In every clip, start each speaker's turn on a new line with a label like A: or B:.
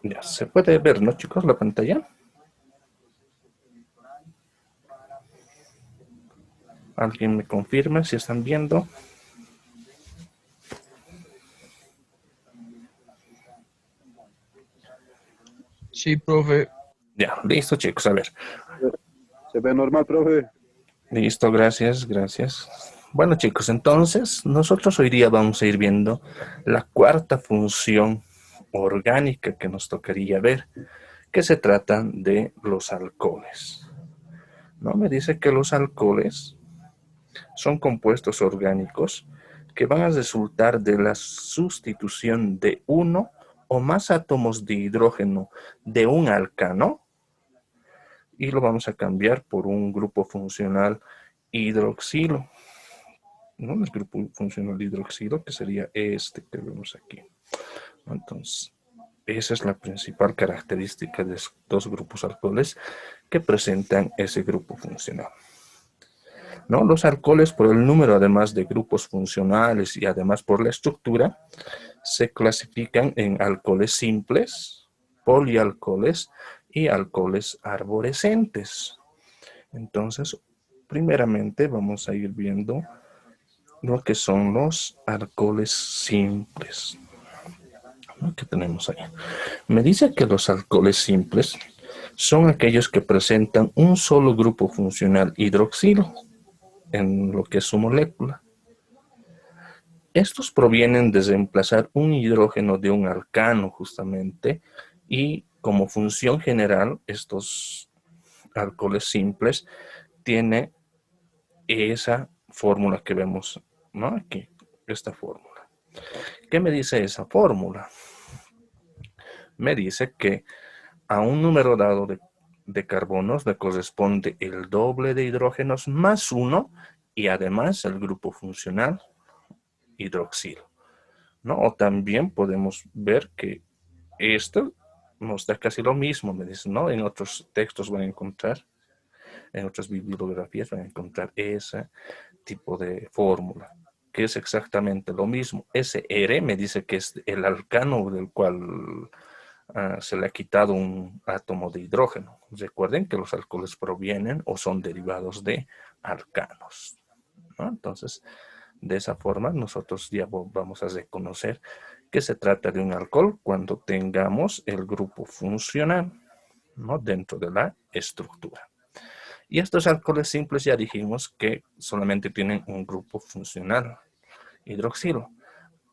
A: Ya se puede ver, ¿no, chicos, la pantalla? ¿Alguien me confirma si están viendo?
B: Sí, profe.
A: Ya, listo, chicos, a ver.
C: Se ve normal, profe.
A: Listo, gracias, gracias. Bueno, chicos, entonces nosotros hoy día vamos a ir viendo la cuarta función orgánica que nos tocaría ver, que se trata de los alcoholes. ¿No? Me dice que los alcoholes son compuestos orgánicos que van a resultar de la sustitución de uno o más átomos de hidrógeno de un alcano y lo vamos a cambiar por un grupo funcional hidroxilo. ¿No? El grupo funcional hidroxilo, que sería este que vemos aquí. Entonces, esa es la principal característica de dos grupos alcoholes que presentan ese grupo funcional. ¿No? Los alcoholes, por el número además de grupos funcionales y además por la estructura, se clasifican en alcoholes simples, polialcoholes y alcoholes arborescentes. Entonces, primeramente vamos a ir viendo lo que son los alcoholes simples. ¿No? ¿Qué tenemos ahí? Me dice que los alcoholes simples son aquellos que presentan un solo grupo funcional hidroxilo en lo que es su molécula. Estos provienen de reemplazar un hidrógeno de un alcano justamente y como función general estos alcoholes simples tienen esa fórmula que vemos, ¿no? Aquí, esta fórmula. ¿Qué me dice esa fórmula? Me dice que a un número dado de carbonos le corresponde el doble de hidrógenos más uno y además el grupo funcional hidroxilo, ¿no? O también podemos ver que esto nos da casi lo mismo, me dicen, ¿no? En otros textos van a encontrar, en otras bibliografías van a encontrar ese tipo de fórmula, que es exactamente lo mismo. Ese R me dice que es el alcano del cual se le ha quitado un átomo de hidrógeno. Recuerden que los alcoholes provienen o son derivados de alcanos, ¿no? Entonces, de esa forma, nosotros ya vamos a reconocer que se trata de un alcohol cuando tengamos el grupo funcional, ¿no? Dentro de la estructura. Y estos alcoholes simples ya dijimos que solamente tienen un grupo funcional, hidroxilo.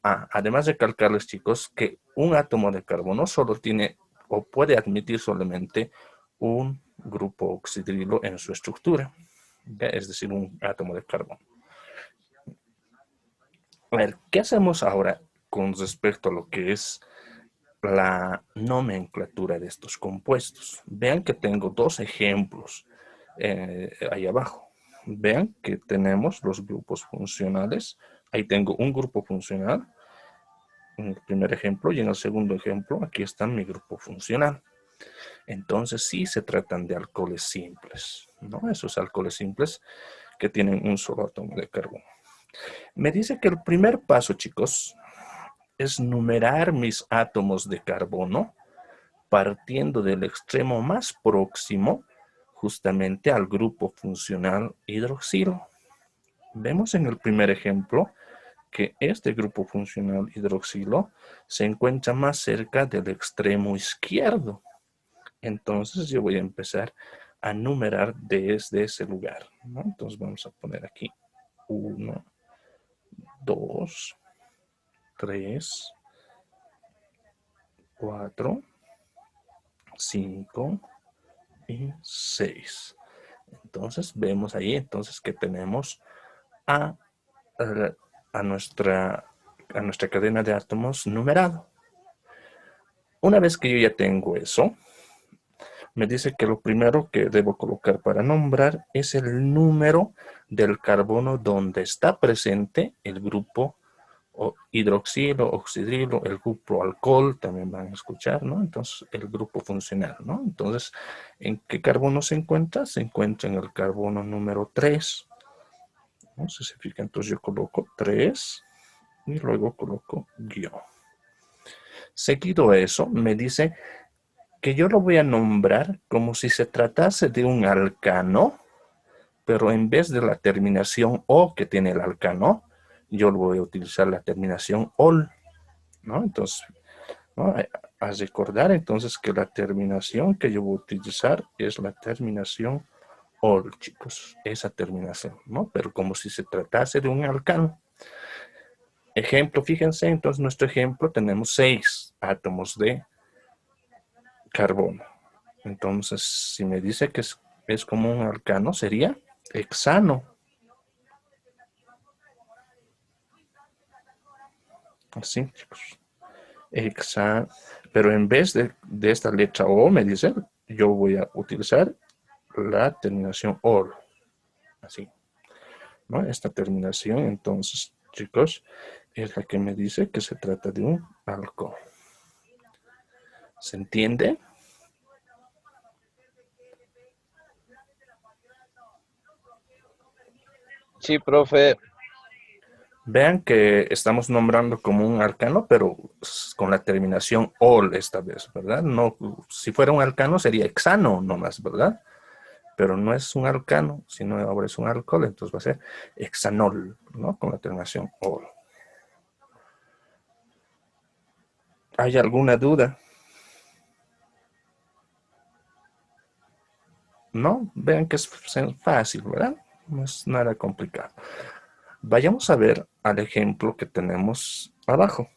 A: Además de calcarles, chicos, que un átomo de carbono solo tiene o puede admitir solamente un grupo oxidrilo en su estructura, ¿ya? Es decir, un átomo de carbono. A ver, ¿qué hacemos ahora con respecto a lo que es la nomenclatura de estos compuestos? Vean que tengo dos ejemplos ahí abajo. Vean que tenemos los grupos funcionales. Ahí tengo un grupo funcional en el primer ejemplo y en el segundo ejemplo aquí está mi grupo funcional. Entonces sí se tratan de alcoholes simples, ¿no? Esos alcoholes simples que tienen un solo átomo de carbono. Me dice que el primer paso, chicos, es numerar mis átomos de carbono partiendo del extremo más próximo justamente al grupo funcional hidroxilo. Vemos en el primer ejemplo que este grupo funcional hidroxilo se encuentra más cerca del extremo izquierdo. Entonces yo voy a empezar a numerar desde ese lugar, ¿no? Entonces vamos a poner aquí 1, 2, 3, 4, 5 y 6. Entonces vemos ahí entonces que tenemos a, a, nuestra, a nuestra cadena de átomos numerado. Una vez que yo ya tengo eso, me dice que lo primero que debo colocar para nombrar es el número del carbono donde está presente el grupo hidroxilo, oxidrilo, el grupo alcohol, también van a escuchar, ¿no? Entonces, el grupo funcional, ¿no? Entonces, ¿en qué carbono se encuentra? Se encuentra en el carbono número 3, ¿no? Si se fijan, entonces yo coloco 3 y luego coloco guión. Seguido eso, me dice que yo lo voy a nombrar como si se tratase de un alcano, pero en vez de la terminación O que tiene el alcano, yo voy a utilizar la terminación OL, ¿no? Entonces, ¿no? A recordar entonces que la terminación que yo voy a utilizar es la terminación OL, chicos, esa terminación, ¿no? Pero como si se tratase de un alcano. Ejemplo, fíjense, entonces nuestro ejemplo tenemos 6 átomos de carbono. Entonces, si me dice que es como un alcano, sería hexano. Así, chicos. Hexano. Pero en vez de esta letra O, me dice, yo voy a utilizar la terminación OR. Así, ¿no? Esta terminación, entonces, chicos, es la que me dice que se trata de un alcohol. ¿Se entiende?
B: Sí, profe.
A: Vean que estamos nombrando como un alcano, pero con la terminación ol esta vez, ¿verdad? No, si fuera un alcano sería hexano nomás, ¿verdad? Pero no es un alcano, sino ahora es un alcohol, entonces va a ser hexanol, ¿no? Con la terminación ol. ¿Hay alguna duda? ¿No? Vean que es fácil, ¿verdad? No es nada complicado. Vayamos a ver al ejemplo que tenemos abajo.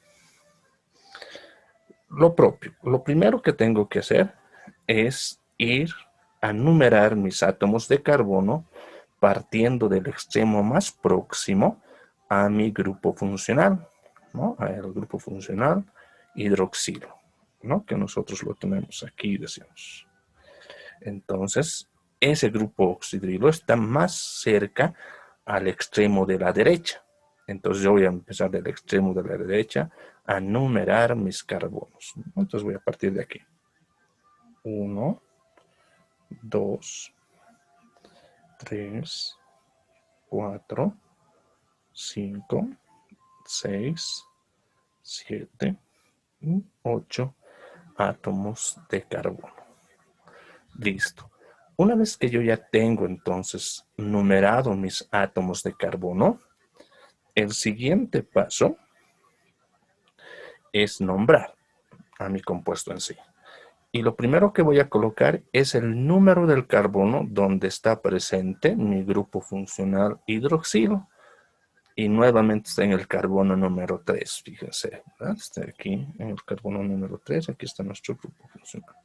A: Lo propio. Lo primero que tengo que hacer es ir a numerar mis átomos de carbono partiendo del extremo más próximo a mi grupo funcional, ¿no? Al grupo funcional hidroxilo, ¿no? Que nosotros lo tenemos aquí, decimos. Entonces, ese grupo oxidrilo está más cerca al extremo de la derecha. Entonces yo voy a empezar del extremo de la derecha a numerar mis carbonos. Entonces voy a partir de aquí. 1, 2, 3, 4, 5, 6, 7, 8 átomos de carbono. Listo. Una vez que yo ya tengo entonces numerado mis átomos de carbono, el siguiente paso es nombrar a mi compuesto en sí. Y lo primero que voy a colocar es el número del carbono donde está presente mi grupo funcional hidroxilo. Y nuevamente está en el carbono número 3, fíjense, ¿verdad? Está aquí en el carbono número 3, aquí está nuestro grupo funcional.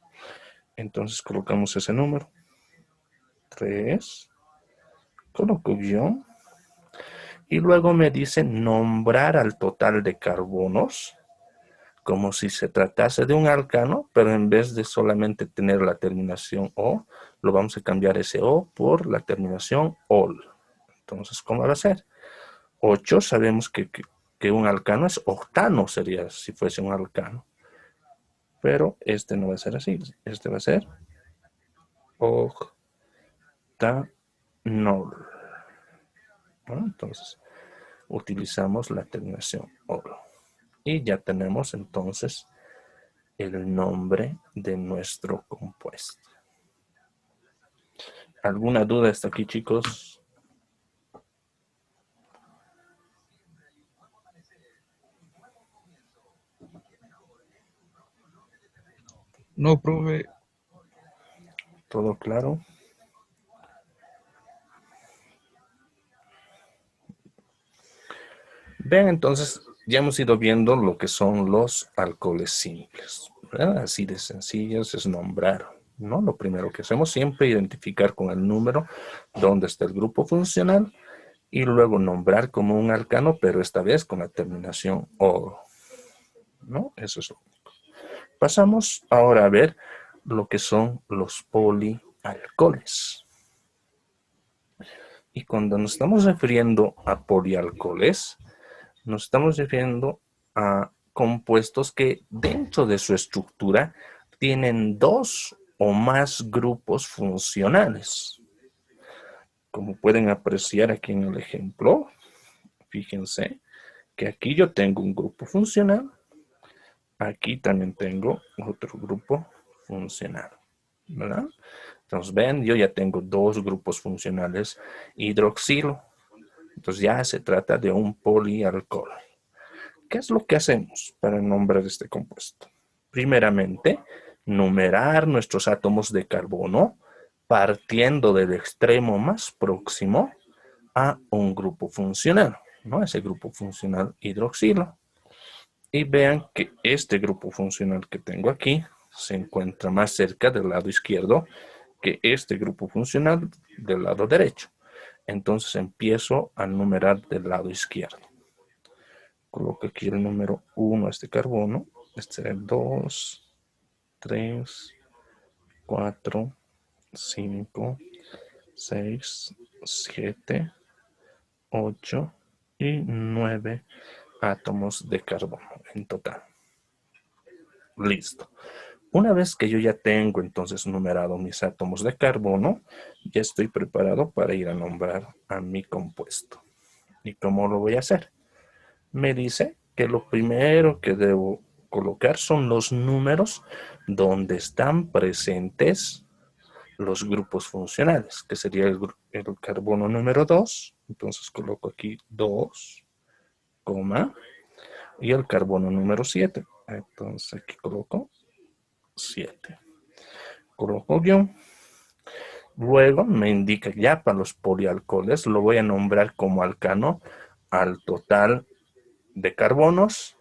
A: Entonces colocamos ese número, 3, coloco guión, y luego me dice nombrar al total de carbonos, como si se tratase de un alcano, pero en vez de solamente tener la terminación O, lo vamos a cambiar ese O por la terminación OL. Entonces, ¿cómo va a ser? 8 sabemos que un alcano es octano, sería si fuese un alcano. Pero este no va a ser así. Este va a ser octanol. ¿No? Entonces, utilizamos la terminación OL. Y ya tenemos entonces el nombre de nuestro compuesto. ¿Alguna duda hasta aquí, chicos?
B: No, profe.
A: ¿Todo claro? Vean, entonces, ya hemos ido viendo lo que son los alcoholes simples, ¿verdad? Así de sencillos es nombrar, ¿no? Lo primero que hacemos siempre es identificar con el número dónde está el grupo funcional y luego nombrar como un alcano, pero esta vez con la terminación O, ¿no? Eso es lo único. Pasamos ahora a ver lo que son los polialcoholes. Y cuando nos estamos refiriendo a polialcoholes, nos estamos refiriendo a compuestos que dentro de su estructura tienen dos o más grupos funcionales. Como pueden apreciar aquí en el ejemplo, fíjense que aquí yo tengo un grupo funcional aquí también tengo otro grupo funcional, ¿verdad? Entonces, ven, yo ya tengo dos grupos funcionales hidroxilo. Entonces, ya se trata de un polialcohol. ¿Qué es lo que hacemos para nombrar este compuesto? Primeramente, numerar nuestros átomos de carbono partiendo del extremo más próximo a un grupo funcional, ¿no? Ese grupo funcional hidroxilo. Y vean que este grupo funcional que tengo aquí se encuentra más cerca del lado izquierdo que este grupo funcional del lado derecho. Entonces empiezo a numerar del lado izquierdo. Coloco aquí el número 1 este carbono. Este será el 2, 3, 4, 5, 6, 7, 8 y 9 átomos de carbono en total. Listo. Una vez que yo ya tengo entonces numerado mis átomos de carbono, ya estoy preparado para ir a nombrar a mi compuesto. ¿Y cómo lo voy a hacer? Me dice que lo primero que debo colocar son los números donde están presentes los grupos funcionales, que sería el carbono número 2. Entonces coloco aquí 2, y el carbono número 7. Entonces aquí coloco 7. Coloco guión. Luego me indica ya para los polialcoholes, lo voy a nombrar como alcano al total de carbonos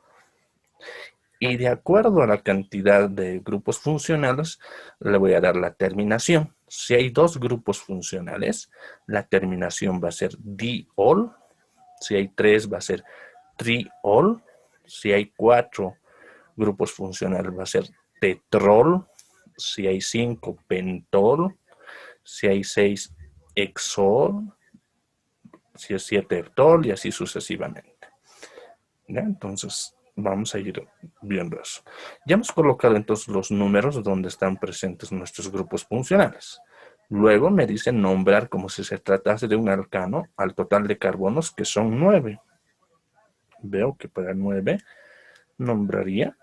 A: y de acuerdo a la cantidad de grupos funcionales le voy a dar la terminación. Si hay dos grupos funcionales, la terminación va a ser diol. Si hay tres, va a ser triol. Si hay cuatro grupos funcionales, va a ser tetrol. Si hay 5, pentol. Si hay 6, hexol. Si es 7, heptol y así sucesivamente. ¿Ya? Entonces, vamos a ir viendo eso. Ya hemos colocado entonces los números donde están presentes nuestros grupos funcionales. Luego me dice nombrar como si se tratase de un alcano al total de carbonos, que son 9. Veo que para 9 nombraría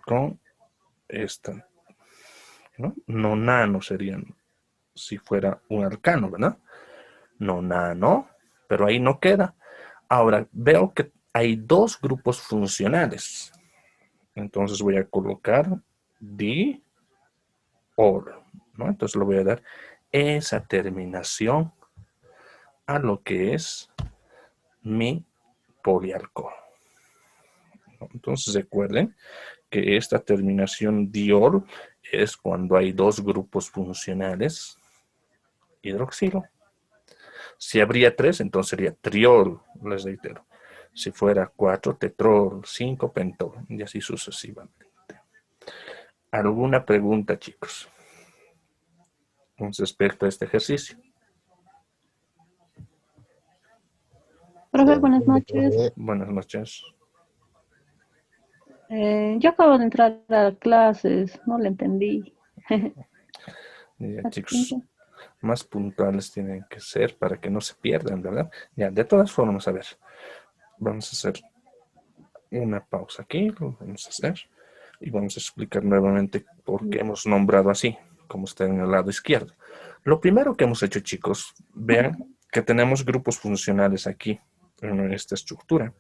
A: con esta, ¿no? Nonano serían, si fuera un alcano, ¿verdad? Nonano, pero ahí no queda. Ahora, veo que hay dos grupos funcionales. Entonces voy a colocar diol, ¿no? Entonces le voy a dar esa terminación a lo que es mi polialcohol. Entonces recuerden que esta terminación diol es cuando hay dos grupos funcionales hidroxilo. Si habría 3, entonces sería triol, les reitero. Si fuera 4, tetrol, 5, pentol, y así sucesivamente. ¿Alguna pregunta, chicos, con respecto a este ejercicio?
D: Profe, buenas noches.
A: Buenas noches.
D: Yo acabo de entrar a clases, no le entendí.
A: Ya, chicos, más puntuales tienen que ser para que no se pierdan, ¿verdad? Ya, de todas formas, a ver, vamos a hacer una pausa aquí, lo vamos a hacer, y vamos a explicar nuevamente por qué hemos nombrado así, como está en el lado izquierdo. Lo primero que hemos hecho, chicos, vean que tenemos grupos funcionales aquí, en esta estructura.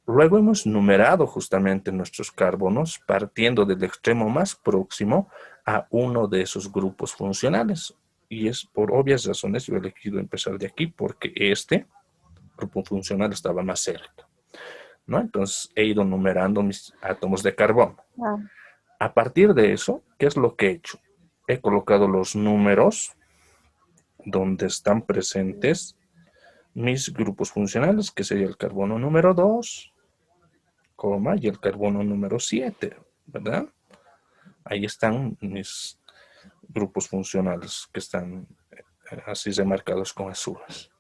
A: Luego hemos numerado justamente nuestros carbonos partiendo del extremo más próximo a uno de esos grupos funcionales. Y es por obvias razones, yo he elegido empezar de aquí porque este grupo funcional estaba más cerca, ¿no? Entonces he ido numerando mis átomos de carbono.
D: Ah,
A: A partir de eso, ¿qué es lo que he hecho? He colocado los números donde están presentes mis grupos funcionales, que sería el carbono número 2, y el carbono número 7, ¿verdad? Ahí están mis grupos funcionales que están así remarcados con azules.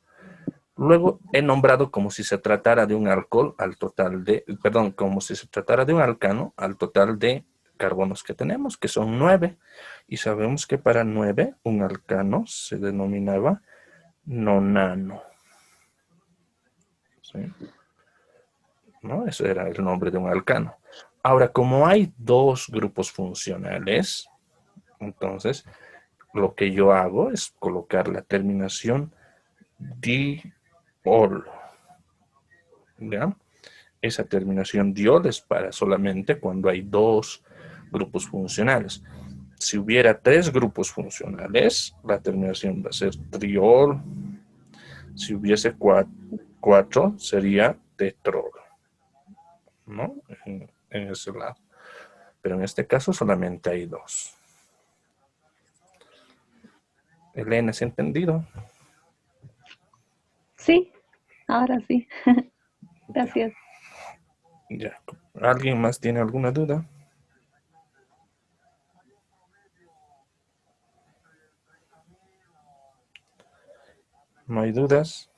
A: Luego he nombrado como si se tratara de un alcohol al total de, perdón, como si se tratara de un alcano al total de carbonos que tenemos, que son 9. Y sabemos que para 9 un alcano se denominaba nonano. ¿Sí? ¿no? Eso era el nombre de un alcano. Ahora, como hay dos grupos funcionales, entonces lo que yo hago es colocar la terminación diol, ¿ya? Esa terminación diol es para solamente cuando hay dos grupos funcionales. Si hubiera tres grupos funcionales, la terminación va a ser triol. Si hubiese cuatro, sería tetrol, ¿no? En ese lado. Pero en este caso solamente hay dos. Elena, ¿has entendido?
D: Sí, ahora sí. Gracias.
A: Ya. ¿Alguien más tiene alguna duda? ¿No hay dudas?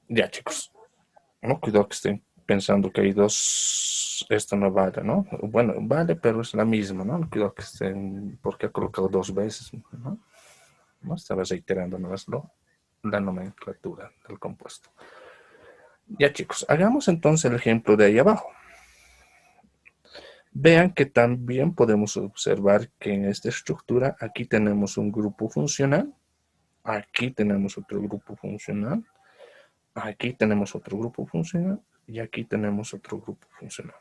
A: Ya, chicos. No, cuidado que estén pensando que hay dos. Esto no vale, ¿no? Bueno, vale, pero es la misma, ¿no? Cuidado que estén. Porque ha colocado dos veces, ¿no? No estaba reiterando, no es la nomenclatura del compuesto. Ya, chicos, hagamos entonces el ejemplo de ahí abajo. Vean que también podemos observar que en esta estructura aquí tenemos un grupo funcional, aquí tenemos otro grupo funcional, aquí tenemos otro grupo funcional y aquí tenemos otro grupo funcional,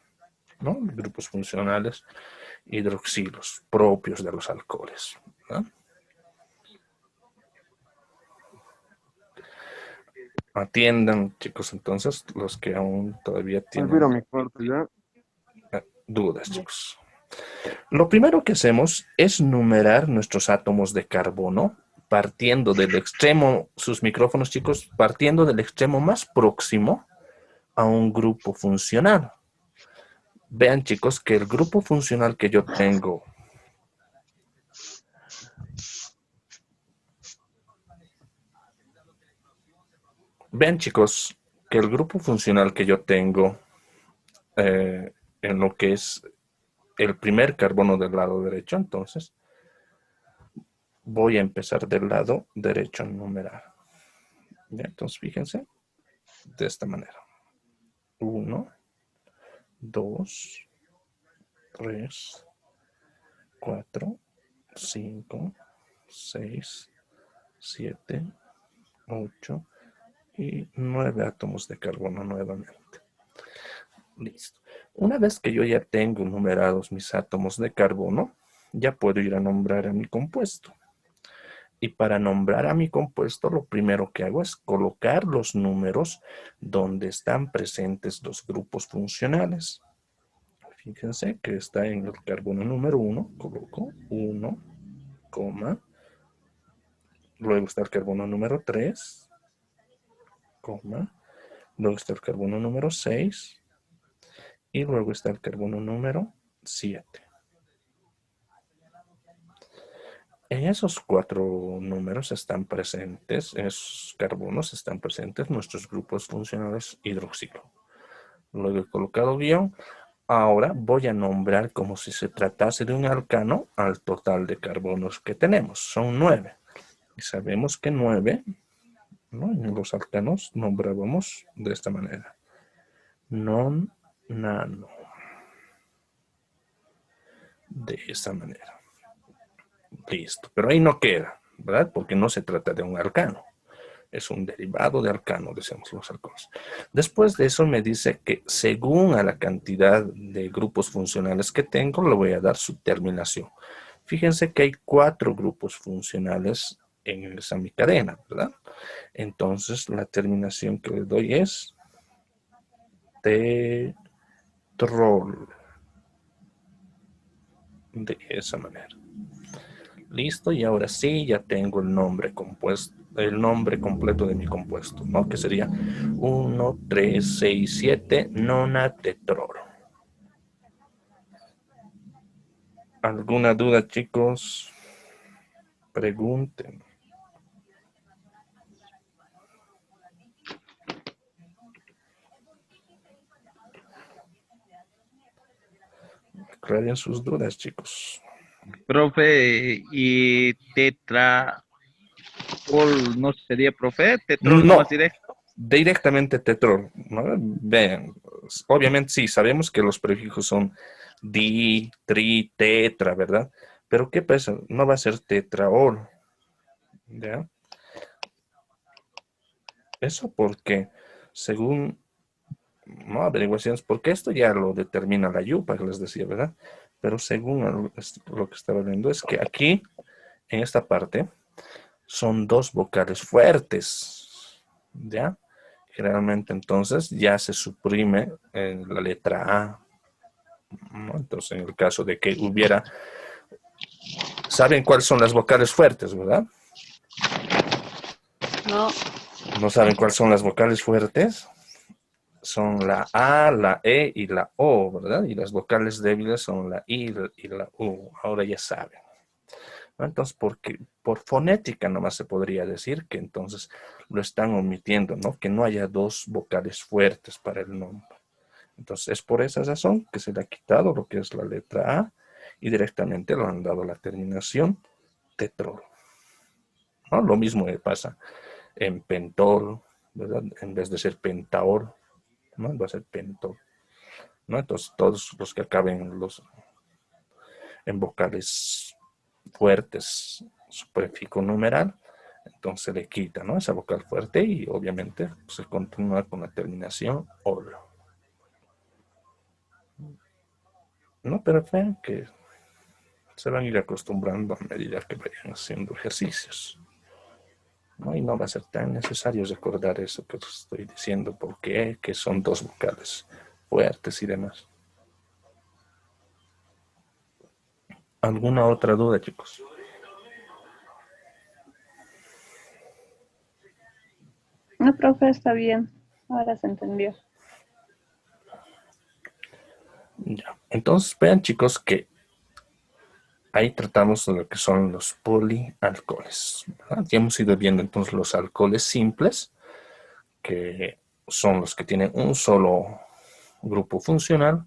A: ¿no? Grupos funcionales hidroxilos propios de los alcoholes, ¿no? Atiendan, chicos, entonces, los que aún todavía
C: Olvido
A: tienen
C: mi cuarto ya.
A: dudas, chicos. Lo primero que hacemos es numerar nuestros átomos de carbono partiendo del extremo, sus micrófonos, chicos, partiendo del extremo más próximo a un grupo funcional. Vean, chicos, que el grupo funcional que yo tengo Vean, chicos, que el grupo funcional que yo tengo en lo que es el primer carbono del lado derecho, entonces voy a empezar del lado derecho a numerar. ¿Ya? Entonces, fíjense, de esta manera. 1, 2, 3, 4, 5, 6, 7, 8 y 9 átomos de carbono nuevamente. Listo. Una vez que yo ya tengo numerados mis átomos de carbono, ya puedo ir a nombrar a mi compuesto. Y para nombrar a mi compuesto, lo primero que hago es colocar los números donde están presentes los grupos funcionales. Fíjense que está en el carbono número 1, coloco 1, coma. Luego está el carbono número 3, coma. Luego está el carbono número 6 y luego está el carbono número 7. En esos cuatro números están presentes, en esos carbonos están presentes nuestros grupos funcionales hidroxilo. Luego he colocado guión. Ahora voy a nombrar como si se tratase de un alcano al total de carbonos que tenemos. Son 9. Y sabemos que 9, ¿no? En los alcanos nombrábamos de esta manera. Non, nano. De esta manera. Listo. Pero ahí no queda, ¿verdad? Porque no se trata de un alcano. Es un derivado de alcano, decimos los alcoholes. Después de eso me dice que según a la cantidad de grupos funcionales que tengo, le voy a dar su terminación. Fíjense que hay 4 grupos funcionales en esa mi cadena, ¿verdad? Entonces la terminación que le doy es tetrol. De esa manera. Listo, y ahora sí ya tengo el nombre compuesto, el nombre completo de mi compuesto, ¿no? Que sería 1, 3, 6, 7 nonatetrol. ¿Alguna duda, chicos? Pregunten. Aclaren sus dudas, chicos.
B: Profe, y tetracol no sería, profe, tetrol no
A: No,
B: más directo.
A: directamente tetrol, ¿no? Vean, obviamente sí, sabemos que los prefijos son di, tri, tetra, ¿verdad? Pero ¿qué pasa? No va a ser tetraol, ¿ya? Eso porque, según no averiguaciones, porque esto ya lo determina la yupa, que les decía, ¿verdad? Pero según lo que estaba viendo es que aquí, en esta parte, son dos vocales fuertes, ¿ya? Generalmente entonces ya se suprime la letra A, ¿no? Entonces en el caso de que hubiera, ¿saben cuáles son las vocales fuertes, verdad?
D: No,
A: ¿No saben cuáles son las vocales fuertes? Son la A, la E y la O, ¿verdad? Y las vocales débiles son la I y la U. Ahora ya saben, ¿no? Entonces, porque por fonética nomás se podría decir que entonces lo están omitiendo, ¿no? Que no haya dos vocales fuertes para el nombre. Entonces, es por esa razón que se le ha quitado lo que es la letra A y directamente lo han dado la terminación tetrol, ¿no? Lo mismo pasa en pentol, ¿verdad? En vez de ser pentaol, ¿no? Va a ser pentol, ¿no? Entonces, todos los que acaben en vocales fuertes, su prefijo numeral, entonces se le quita, ¿no? Esa vocal fuerte y obviamente se continúa con la terminación ol. ¿No? Pero vean que se van a ir acostumbrando a medida que vayan haciendo ejercicios, ¿no? Y no va a ser tan necesario recordar eso que os estoy diciendo, porque que son dos vocales fuertes y demás. ¿Alguna otra duda, chicos?
D: no, profe, está bien. Ahora se entendió.
A: Ya. Entonces, vean, chicos, que ahí tratamos de lo que son los polialcoholes, ¿verdad? Ya hemos ido viendo entonces los alcoholes simples, que son los que tienen un solo grupo funcional.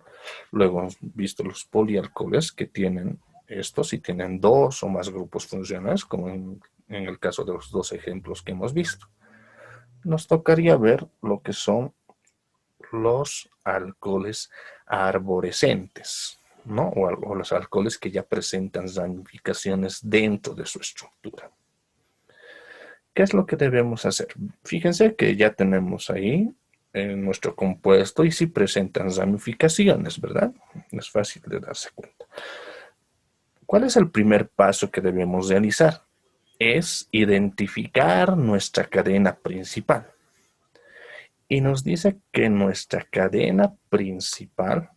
A: Luego hemos visto los polialcoholes que tienen estos y tienen dos o más grupos funcionales, como en el caso de los dos ejemplos que hemos visto. Nos tocaría ver lo que son los alcoholes arborescentes, ¿no? O los alcoholes que ya presentan ramificaciones dentro de su estructura. ¿Qué es lo que debemos hacer? Fíjense que ya tenemos ahí nuestro compuesto y sí presentan ramificaciones, ¿verdad? Es fácil de darse cuenta. ¿Cuál es el primer paso que debemos realizar? Es identificar nuestra cadena principal. Y nos dice que nuestra cadena principal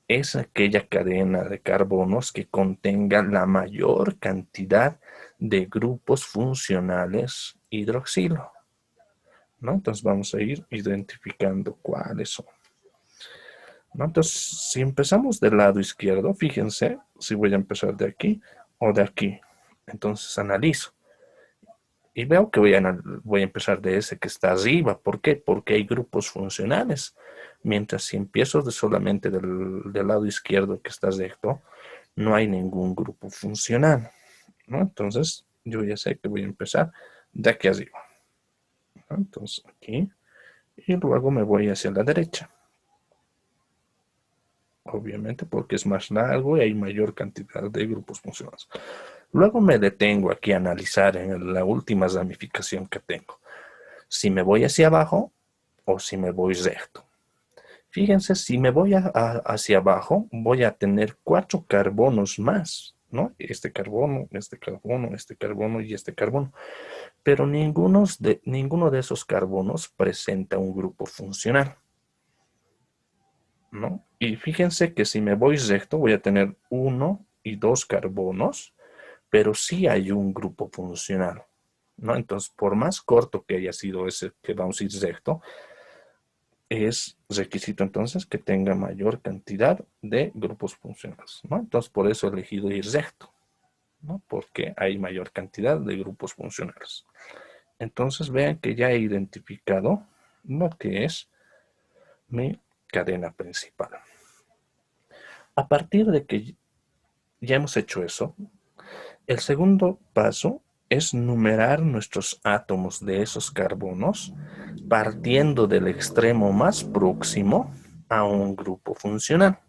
A: es aquella cadena de carbonos que contenga la mayor cantidad de grupos funcionales hidroxilo, ¿no? Entonces vamos a ir identificando cuáles son, ¿no? Entonces, si empezamos del lado izquierdo, fíjense si voy a empezar de aquí o de aquí. Entonces analizo y veo que voy a empezar de ese que está arriba. ¿Por qué? Porque hay grupos funcionales. Mientras si empiezo solamente del lado izquierdo que está recto, no hay ningún grupo funcional, ¿no? Entonces, yo ya sé que voy a empezar de aquí arriba, ¿no? Entonces, aquí, y luego me voy hacia la derecha. Obviamente porque es más largo y hay mayor cantidad de grupos funcionales. Luego me detengo aquí a analizar en la última ramificación que tengo. Si me voy hacia abajo o si me voy recto. Fíjense, si me voy hacia abajo, voy a tener 4 carbonos más, ¿no? Este carbono, este carbono, este carbono y este carbono. Pero ninguno de esos carbonos presenta un grupo funcional, ¿no? Y fíjense que si me voy recto, voy a tener 1 y 2 carbonos, pero sí hay un grupo funcional, ¿no? Entonces, por más corto que haya sido ese que vamos a ir recto, es requisito entonces que tenga mayor cantidad de grupos funcionales, ¿no? Entonces, por eso he elegido ir recto, ¿no? Porque hay mayor cantidad de grupos funcionales. Entonces, vean que ya he identificado lo que es mi cadena principal. A partir de que ya hemos hecho eso, el segundo paso es numerar nuestros átomos de esos carbonos partiendo del extremo más próximo a un grupo funcional.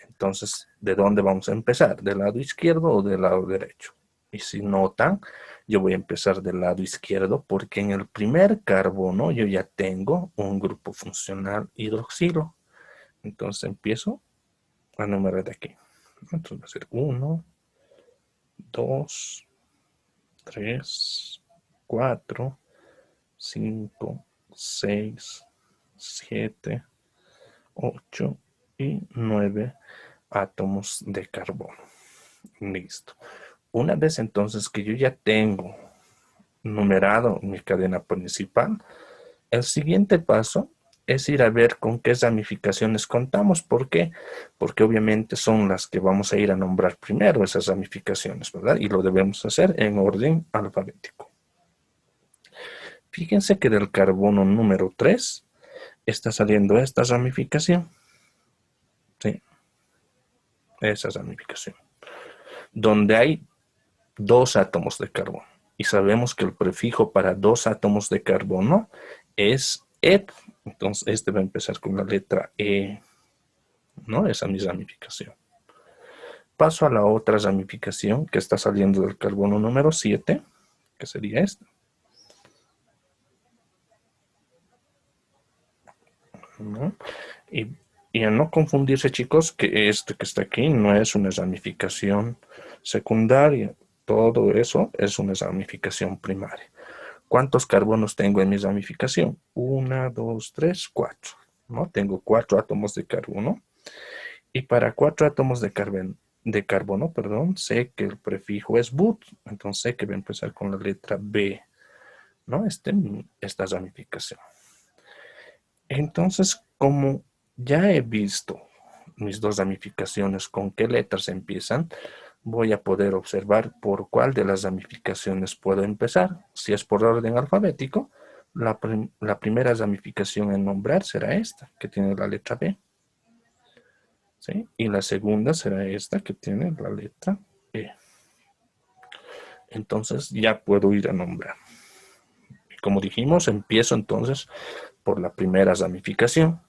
A: Entonces, ¿de dónde vamos a empezar? ¿Del lado izquierdo o del lado derecho? Y si notan, yo voy a empezar del lado izquierdo porque en el primer carbono yo ya tengo un grupo funcional hidroxilo. Entonces empiezo a numerar de aquí. Entonces va a ser 1, 2, 3, 4, 5, 6, 7, 8 y 9 átomos de carbono. Listo. Una vez entonces que yo ya tengo numerado mi cadena principal, el siguiente paso es ir a ver con qué ramificaciones contamos. ¿Por qué? Porque obviamente son las que vamos a ir a nombrar primero, esas ramificaciones, ¿verdad? Y lo debemos hacer en orden alfabético. Fíjense que del carbono número 3 está saliendo esta ramificación. Sí, esa ramificación. Donde hay 2 átomos de carbono. Y sabemos que el prefijo para 2 átomos de carbono es ed. Entonces, este va a empezar con la letra E, ¿no? Esa es mi ramificación. Paso a la otra ramificación que está saliendo del carbono número 7, que sería esta. ¿No? Y a no confundirse, chicos, que este que está aquí no es una ramificación secundaria. Todo eso es una ramificación primaria. ¿Cuántos carbonos tengo en mi ramificación? 1, 2, 3, 4. ¿No? Tengo 4 átomos de carbono. Y para 4 átomos de carbono, sé que el prefijo es but. Entonces sé que voy a empezar con la letra B, ¿no? Esta ramificación. Entonces, como ya he visto mis 2 ramificaciones con qué letras empiezan, voy a poder observar por cuál de las ramificaciones puedo empezar. Si es por orden alfabético, la primera ramificación en nombrar será esta, que tiene la letra B. ¿Sí? Y la segunda será esta, que tiene la letra E. Entonces ya puedo ir a nombrar. Y como dijimos, empiezo entonces por la primera ramificación.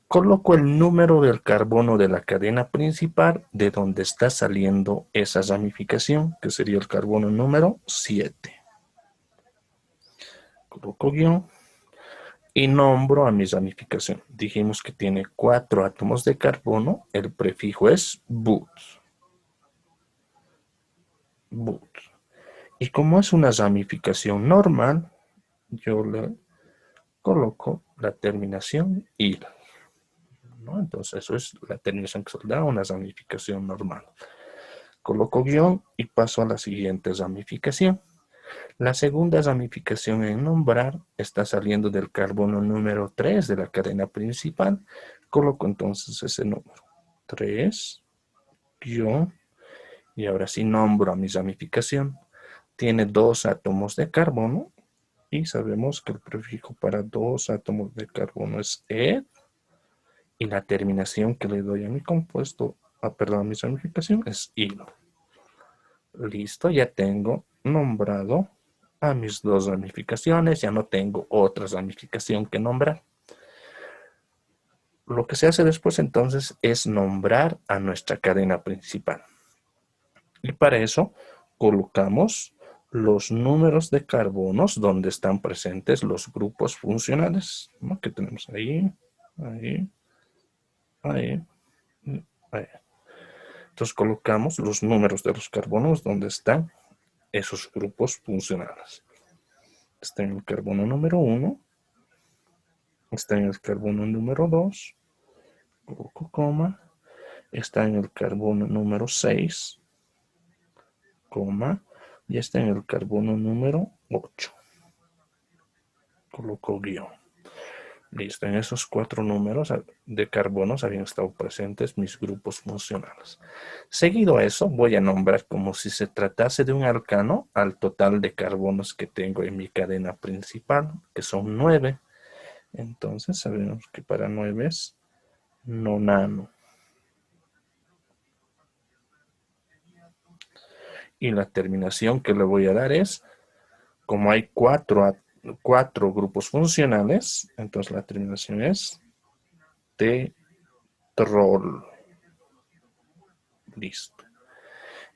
A: Coloco el número del carbono de la cadena principal de donde está saliendo esa ramificación, que sería el carbono número 7. Coloco guión y nombro a mi ramificación. Dijimos que tiene 4 átomos de carbono, el prefijo es but. But. Y como es una ramificación normal, yo le coloco la terminación il, ¿no? Entonces eso es la terminación que se da una ramificación normal. Coloco guión y paso a la siguiente ramificación. La segunda ramificación en nombrar está saliendo del carbono número 3 de la cadena principal. Coloco entonces ese número. 3, guión, y ahora sí nombro a mi ramificación. Tiene 2 átomos de carbono y sabemos que el prefijo para 2 átomos de carbono es ed y la terminación que le doy a mi compuesto, a mi ramificación es il. Listo, ya tengo nombrado a mis 2 ramificaciones, ya no tengo otra ramificación que nombrar. Lo que se hace después entonces es nombrar a nuestra cadena principal. Y para eso colocamos los números de carbonos donde están presentes los grupos funcionales, ¿no? Que tenemos ahí, ahí, ahí, ahí. Entonces colocamos los números de los carbonos donde están esos grupos funcionales. Está en el carbono número 1, está en el carbono número 2, coloco coma, está en el carbono número 6, coma, y está en el carbono número 8. Coloco guión. Listo, en esos 4 números de carbonos habían estado presentes mis grupos funcionales. Seguido a eso, voy a nombrar como si se tratase de un alcano al total de carbonos que tengo en mi cadena principal, que son 9. Entonces sabemos que para 9 es nonano. Y la terminación que le voy a dar es, como hay cuatro grupos funcionales, entonces la terminación es tetrol. Listo.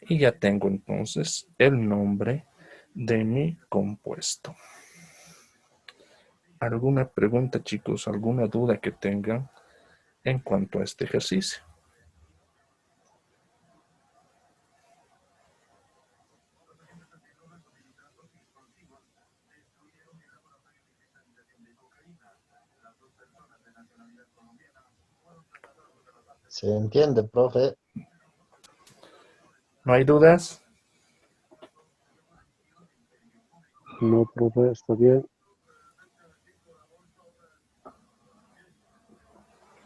A: Y ya tengo entonces el nombre de mi compuesto. ¿Alguna pregunta, chicos? ¿Alguna duda que tengan en cuanto a este ejercicio?
E: Se entiende, profe.
A: ¿No hay dudas?
C: No, profe, está bien.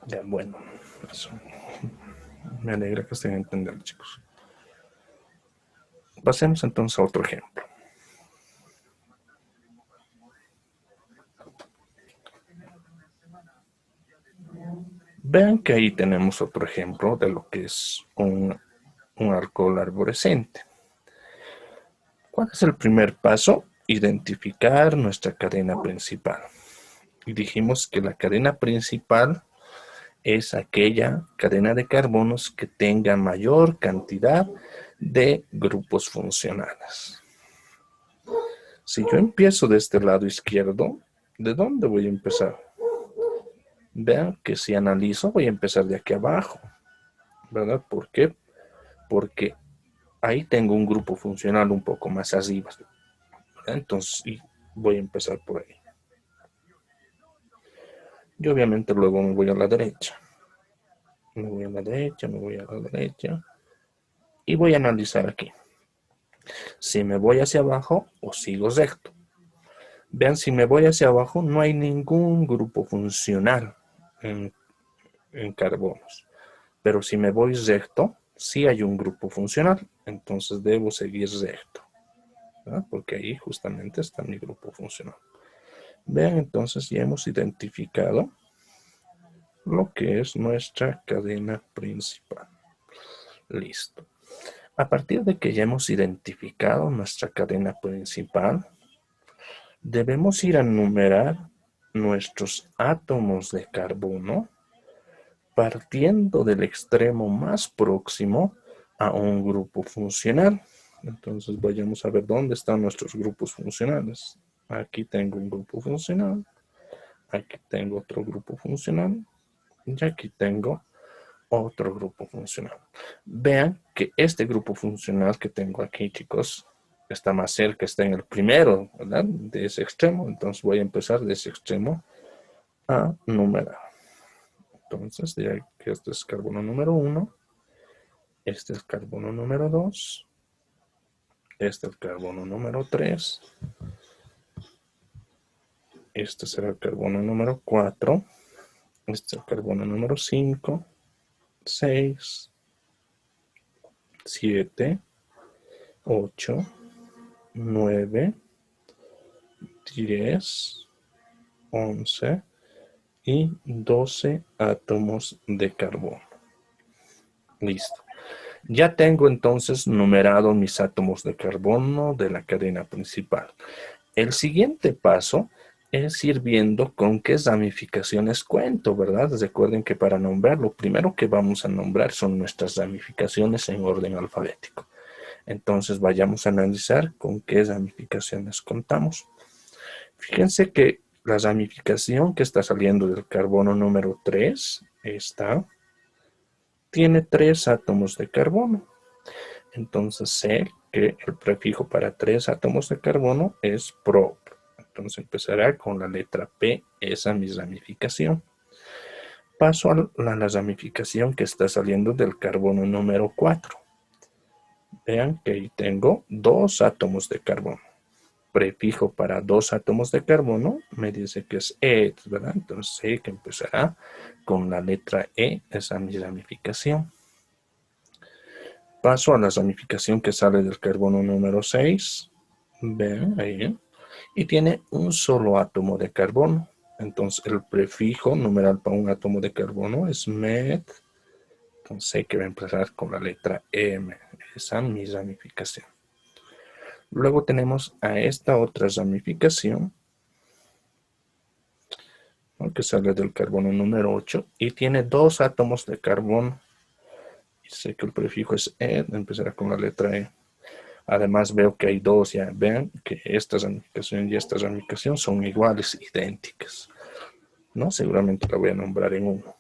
A: Ya, bueno, eso. Me alegra que estén entendiendo, chicos. Pasemos entonces a otro ejemplo. Vean que ahí tenemos otro ejemplo de lo que es un alcohol arborescente. ¿Cuál es el primer paso? Identificar nuestra cadena principal. Y dijimos que la cadena principal es aquella cadena de carbonos que tenga mayor cantidad de grupos funcionales. Si yo empiezo de este lado izquierdo, ¿de dónde voy a empezar? Vean que si analizo voy a empezar de aquí abajo, ¿verdad? ¿Por qué? Porque ahí tengo un grupo funcional un poco más arriba, ¿verdad? Entonces voy a empezar por ahí. Yo obviamente luego me voy a la derecha. Me voy a la derecha, me voy a la derecha. Y voy a analizar aquí. Si me voy hacia abajo o sigo recto. Vean, si me voy hacia abajo no hay ningún grupo funcional en carbonos. Pero si me voy recto, sí hay un grupo funcional. Entonces debo seguir recto, ¿verdad? Porque ahí justamente está mi grupo funcional. Vean, entonces ya hemos identificado lo que es nuestra cadena principal. Listo. A partir de que ya hemos identificado nuestra cadena principal, debemos ir a numerar nuestros átomos de carbono partiendo del extremo más próximo a un grupo funcional. Entonces vayamos a ver dónde están nuestros grupos funcionales. Aquí tengo un grupo funcional, aquí tengo otro grupo funcional y aquí tengo otro grupo funcional. Vean que este grupo funcional que tengo aquí, chicos, está más cerca, está en el primero, ¿verdad? De ese extremo. Entonces voy a empezar de ese extremo a numerar. Entonces diré que este es carbono número 1, este es carbono número 2, este es carbono número 3, este será el carbono número 4, este es el carbono número 5, 6, 7, 8, 9, 10, 11 y 12 átomos de carbono. Listo. Ya tengo entonces numerado mis átomos de carbono de la cadena principal. El siguiente paso es ir viendo con qué ramificaciones cuento, ¿verdad? Recuerden que para nombrar, lo primero que vamos a nombrar son nuestras ramificaciones en orden alfabético. Entonces vayamos a analizar con qué ramificaciones contamos. Fíjense que la ramificación que está saliendo del carbono número 3, tiene 3 átomos de carbono. Entonces sé que el prefijo para 3 átomos de carbono es prop. Entonces empezará con la letra P, esa es mi ramificación. Paso a la ramificación que está saliendo del carbono número 4. Vean que ahí tengo 2 átomos de carbono. Prefijo para 2 átomos de carbono me dice que es E, ¿verdad? Entonces sé que empezará con la letra E, esa es mi ramificación. Paso a la ramificación que sale del carbono número 6. Vean ahí. Y tiene un solo átomo de carbono. Entonces el prefijo numeral para un átomo de carbono es met. Entonces sé que va a empezar con la letra M. Esa es mi ramificación. Luego tenemos a esta otra ramificación, ¿no?, que sale del carbono número 8 y tiene 2 átomos de carbono. Y sé que el prefijo es E, empezará con la letra E. Además veo que hay dos, ya vean que esta ramificación y esta ramificación son iguales, idénticas, ¿no? Seguramente la voy a nombrar en uno.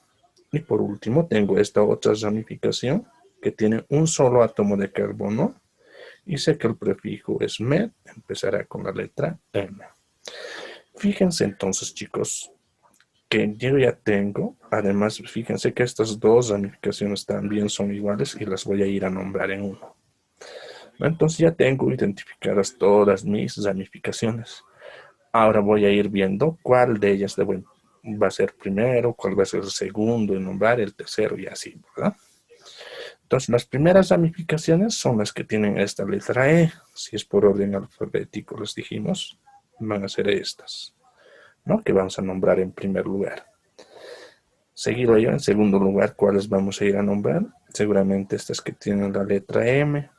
A: Y por último tengo esta otra ramificación que tiene un solo átomo de carbono y sé que el prefijo es med, empezará con la letra M. Fíjense entonces, chicos, que yo ya tengo, además fíjense que estas dos ramificaciones también son iguales y las voy a ir a nombrar en uno. Entonces ya tengo identificadas todas mis ramificaciones. Ahora voy a ir viendo cuál de ellas va a ser primero, cuál va a ser el segundo en nombrar, el tercero y así, ¿verdad? Entonces las primeras ramificaciones son las que tienen esta letra E. Si es por orden alfabético, les dijimos, van a ser estas, ¿no?, que vamos a nombrar en primer lugar. Seguido ello, en segundo lugar, ¿cuáles vamos a ir a nombrar? Seguramente estas que tienen la letra M.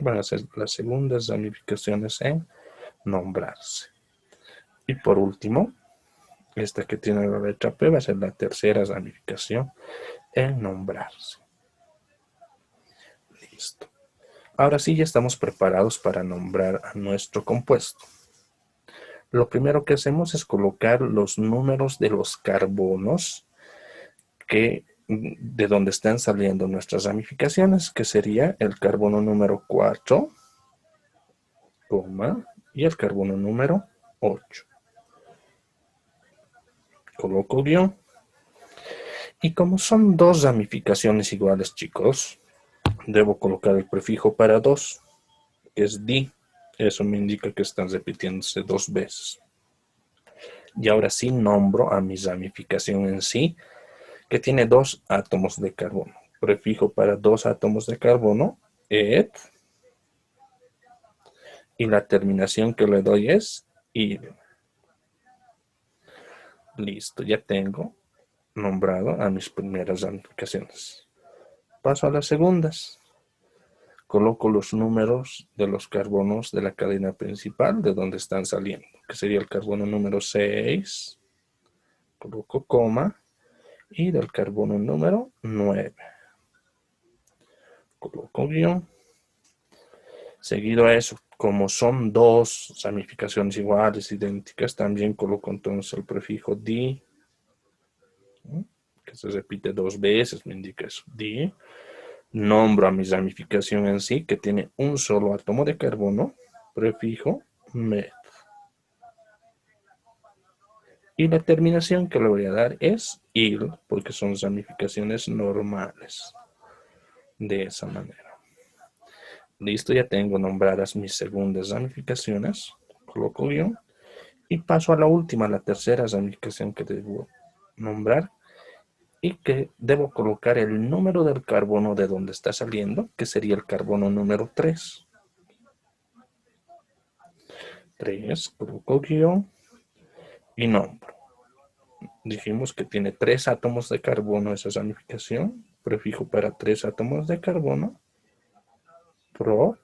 A: Van a ser las segundas ramificaciones en nombrarse. Y por último, esta que tiene la letra P va a ser la tercera ramificación en nombrarse. Listo. Ahora sí ya estamos preparados para nombrar a nuestro compuesto. Lo primero que hacemos es colocar los números de los carbonos de donde están saliendo nuestras ramificaciones, que sería el carbono número 4, y el carbono número 8. Coloco guión. Y como son dos ramificaciones iguales, chicos, debo colocar el prefijo para 2, que es di. Eso me indica que están repitiéndose 2 veces. Y ahora sí nombro a mi ramificación en sí, que tiene 2 átomos de carbono. Prefijo para 2 átomos de carbono, et. Y la terminación que le doy es il. Listo, ya tengo nombrado a mis primeras ramificaciones. Paso a las segundas. Coloco los números de los carbonos de la cadena principal, de donde están saliendo, que sería el carbono número 6. Coloco coma. Y del carbono número 9. Coloco guión. Seguido a eso, como son dos ramificaciones iguales, idénticas, también coloco entonces el prefijo di, que se repite 2 veces, me indica eso, di. Nombro a mi ramificación en sí, que tiene un solo átomo de carbono, prefijo med. Y la terminación que le voy a dar es il, porque son ramificaciones normales. De esa manera. Listo, ya tengo nombradas mis segundas ramificaciones. Coloco guión. Y paso a la última, la tercera ramificación que debo nombrar. Y que debo colocar el número del carbono de donde está saliendo, que sería el carbono número 3. 3, coloco guión y nombro. Dijimos que tiene 3 átomos de carbono esa ramificación. Prefijo para 3 átomos de carbono. Prop.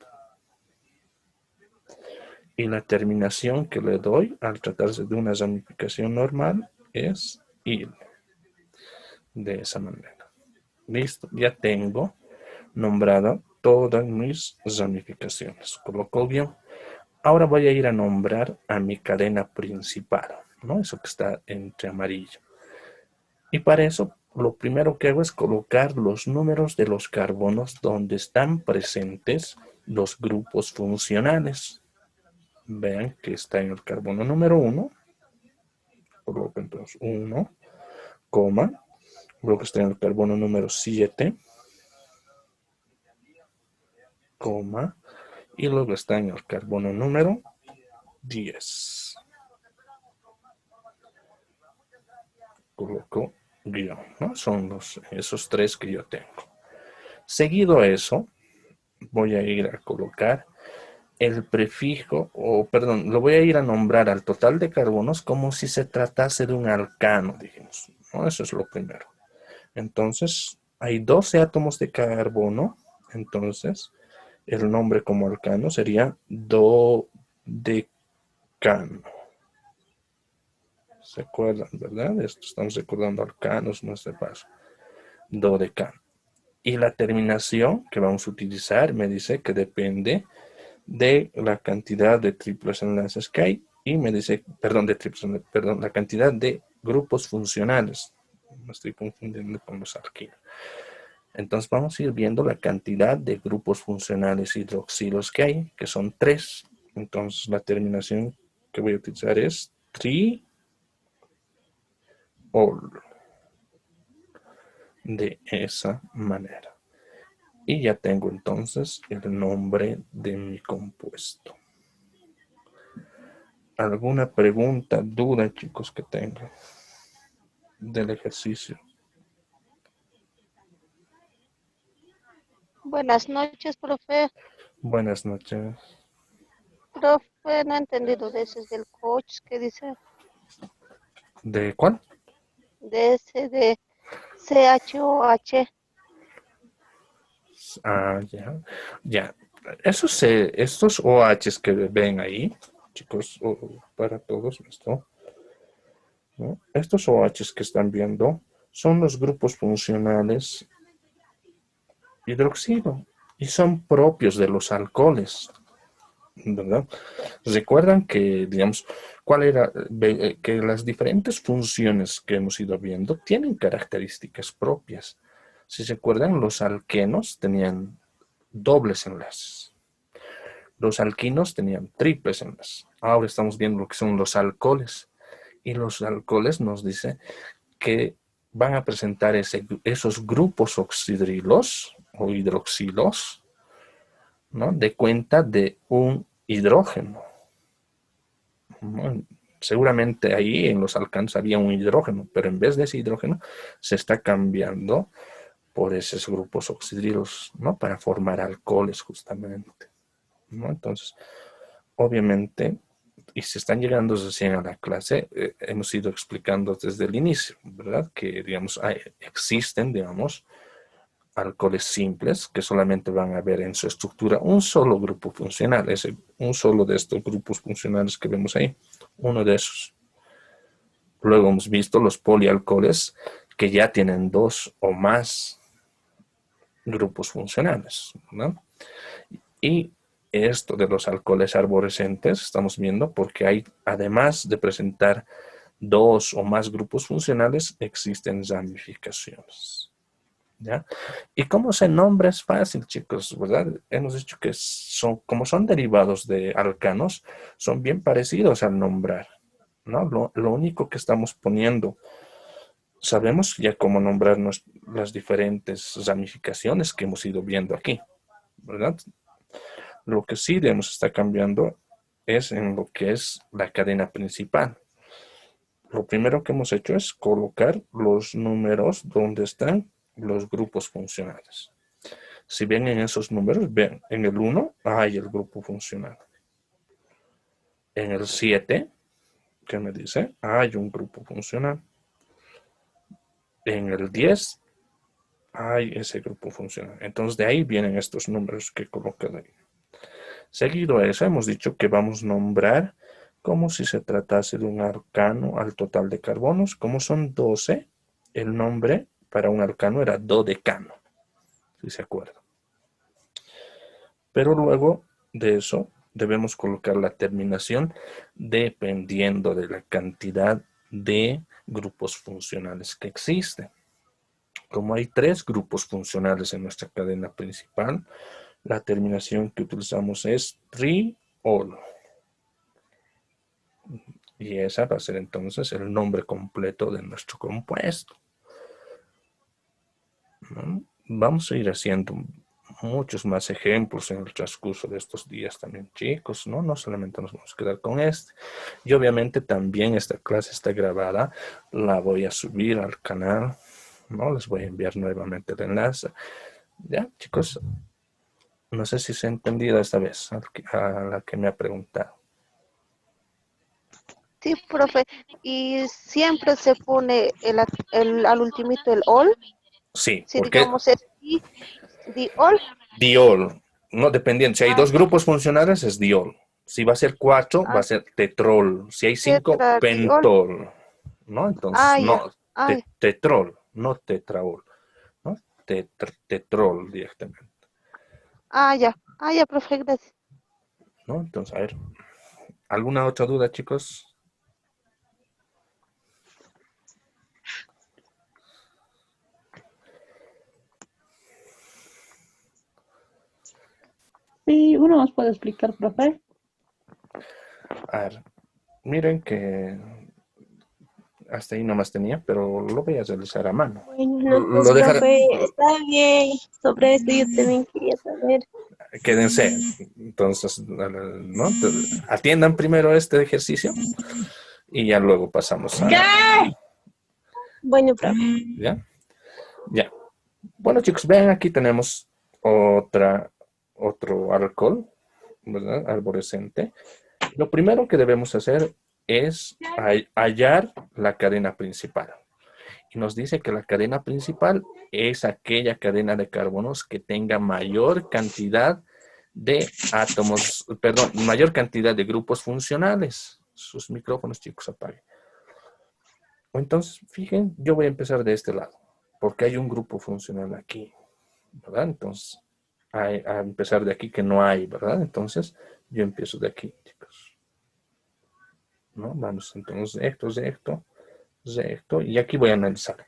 A: Y la terminación que le doy al tratarse de una ramificación normal es il. De esa manera. Listo, ya tengo nombrada todas mis ramificaciones. Coloco guión. Ahora voy a ir a nombrar a mi cadena principal, ¿no? Eso que está entre amarillo. Y para eso, lo primero que hago es colocar los números de los carbonos donde están presentes los grupos funcionales. Vean que está en el carbono número 1. Coloco entonces 1, coma. Luego está en el carbono número 7, coma. Y luego está en el carbono número 10. Coloco guión, ¿no? Son esos 3 que yo tengo. Seguido a eso, voy a ir a colocar el prefijo, lo voy a ir a nombrar al total de carbonos como si se tratase de un alcano, dijimos, ¿no? Eso es lo primero. Entonces, hay 12 átomos de carbono, entonces el nombre como alcano sería dodecano. ¿Se acuerdan, verdad? Esto estamos recordando alcanos, no sé paso. Dodecano. Y la terminación que vamos a utilizar me dice que depende de la cantidad de triples enlaces que hay y me dice, perdón, la cantidad de grupos funcionales. Me estoy confundiendo con los alquinos. Entonces vamos a ir viendo la cantidad de grupos funcionales hidroxilos que hay, que son 3. Entonces la terminación que voy a utilizar es triol. De esa manera. Y ya tengo entonces el nombre de mi compuesto. ¿Alguna pregunta, duda, chicos, que tengan del ejercicio?
F: Buenas noches, profe.
A: Buenas noches.
F: Profe, no he entendido de ese del coach que dice
A: ¿De cuál?
F: de ese de CHOH.
A: Ah, ya. Ya. Estos OHs que ven ahí, chicos, para todos esto, ¿no? Estos OHs que están viendo son los grupos funcionales hidroxilo y son propios de los alcoholes, ¿verdad? Recuerdan que, digamos, que las diferentes funciones que hemos ido viendo tienen características propias. Si se acuerdan, los alquenos tenían dobles enlaces. Los alquinos tenían triples enlaces. Ahora estamos viendo lo que son los alcoholes. Y los alcoholes nos dice que van a presentar esos grupos oxidrilos o hidroxilos, ¿no? De cuenta de un hidrógeno, ¿no? Seguramente ahí en los alcanos había un hidrógeno, pero en vez de ese hidrógeno se está cambiando por esos grupos oxidrilos, ¿no? Para formar alcoholes justamente, ¿no? Entonces, obviamente, y se están llegando recién a la clase, hemos ido explicando desde el inicio, ¿verdad? Que, digamos, existen, digamos, alcoholes simples que solamente van a ver en su estructura un solo grupo funcional, un solo de estos grupos funcionales que vemos ahí, uno de esos. Luego hemos visto los polialcoholes que ya tienen 2 o más grupos funcionales, ¿no? Y esto de los alcoholes arborescentes estamos viendo porque hay, además de presentar 2 o más grupos funcionales, existen ramificaciones. ¿Ya? Y cómo se nombra es fácil, chicos, ¿verdad? Hemos dicho que como son derivados de alcanos, son bien parecidos al nombrar, ¿no? Lo único que estamos poniendo, sabemos ya cómo nombrar las diferentes ramificaciones que hemos ido viendo aquí, ¿verdad? Lo que sí debemos estar cambiando es en lo que es la cadena principal. Lo primero que hemos hecho es colocar los números donde están los grupos funcionales. Si ven en esos números, ven, en el 1 hay el grupo funcional. En el 7, ¿qué me dice? Hay un grupo funcional. En el 10 hay ese grupo funcional. Entonces de ahí vienen estos números que coloqué ahí. Seguido a eso, hemos dicho que vamos a nombrar como si se tratase de un alcano al total de carbonos. Como son 12, el nombre para un alcano era dodecano, si se acuerdan. Pero luego de eso debemos colocar la terminación dependiendo de la cantidad de grupos funcionales que existen. Como hay 3 grupos funcionales en nuestra cadena principal, la terminación que utilizamos es triol. Y esa va a ser entonces el nombre completo de nuestro compuesto, ¿no? Vamos a ir haciendo muchos más ejemplos en el transcurso de estos días también, chicos, ¿no? No solamente nos vamos a quedar con este. Y obviamente también esta clase está grabada, la voy a subir al canal, ¿no? Les voy a enviar nuevamente el enlace. Ya, chicos, no sé si se ha entendido esta vez a la que me ha preguntado.
F: Sí, profe. Y siempre se pone al ultimito el all.
A: Sí,
F: Si
A: porque
F: digamos es di all.
A: diol, No, dependiendo. Si hay dos grupos funcionales, es diol. Si va a ser 4, va a ser tetrol. Si hay 5,
F: Tetradiol.
A: pentol. ¿No? Entonces,
F: Ah, ya.
A: no,
F: Ah, ya.
A: tetrol, no tetraol. ¿No? Tetrol directamente.
F: Ah, ya. Ah, ya, profe, gracias.
A: ¿No? Entonces, a ver. ¿Alguna otra duda, chicos?
D: Sí, uno nos puede explicar, profe.
A: A ver, miren que hasta ahí nomás tenía, pero lo voy a realizar a mano.
G: Bueno, no, pues,
A: Lo dejaré,
G: profe, está bien. Sobre esto yo también quería saber.
A: quédense. Entonces, ¿no? Atiendan primero este ejercicio y ya luego pasamos a...
G: Bueno, profe.
A: ¿Ya? Ya. Bueno, chicos, vean, aquí tenemos otro alcohol, ¿verdad? Arborescente. Lo primero que debemos hacer es hallar la cadena principal. Y nos dice que la cadena principal es aquella cadena de carbonos que tenga mayor cantidad de átomos, perdón, mayor cantidad de grupos funcionales. Sus micrófonos, chicos, apaguen. Entonces, fíjense, yo voy a empezar de este lado, porque hay un grupo funcional aquí, ¿verdad? Entonces, a empezar de aquí que no hay, ¿verdad? Entonces, yo empiezo de aquí, chicos. ¿No? Vamos, entonces, recto, y aquí voy a analizar.